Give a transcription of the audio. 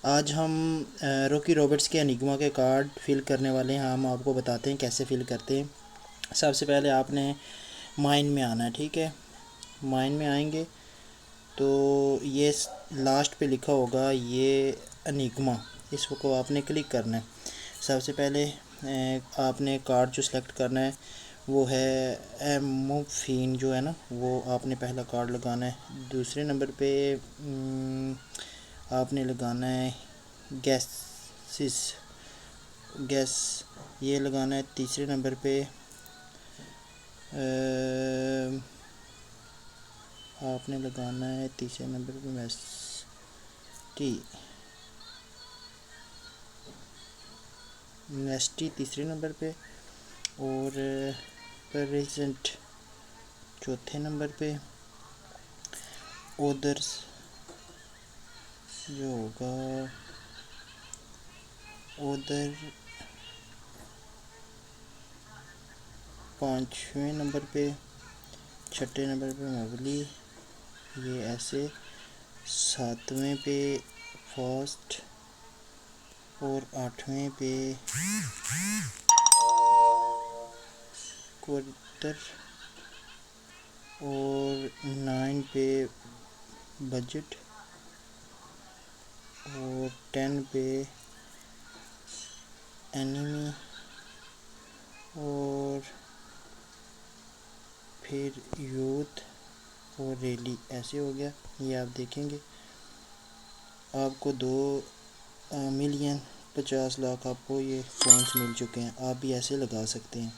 آج ہم روکی رابرٹس کے انگما کے کارڈ فل کرنے والے ہیں. ہم آپ کو بتاتے ہیں کیسے فل کرتے ہیں. سب سے پہلے آپ نے مائن میں آنا ہے, ٹھیک ہے. مائن میں آئیں گے تو یہ لاسٹ پہ لکھا ہوگا یہ انگما, اس کو آپ نے کلک کرنا ہے. سب سے پہلے آپ نے کارڈ جو سلیکٹ کرنا ہے وہ ہے ایموفین جو ہے نا, وہ آپ نے پہلا کارڈ لگانا ہے. دوسرے نمبر پہ آپ نے لگانا ہے گیس یہ لگانا ہے. تیسرے نمبر پہ آپ نے لگانا ہے تیسرے نمبر پہ نیسٹی تیسرے نمبر پہ, اور پریزنٹ چوتھے نمبر پہ, اودرز جو ہوگا ادھر پانچویں نمبر پہ, چھٹے نمبر پہ مبلی, یہ ایسے ساتویں پہ فاسٹ, اور آٹھویں پہ کوارٹر, اور 9 پہ بجٹ, اور 10 پہ اینیمی, اور پھر یوتھ اور ریلی. ایسے ہو گیا. یہ آپ دیکھیں گے آپ کو 2,50,00,000 آپ کو یہ کوائنس مل چکے ہیں. آپ بھی ایسے لگا سکتے ہیں.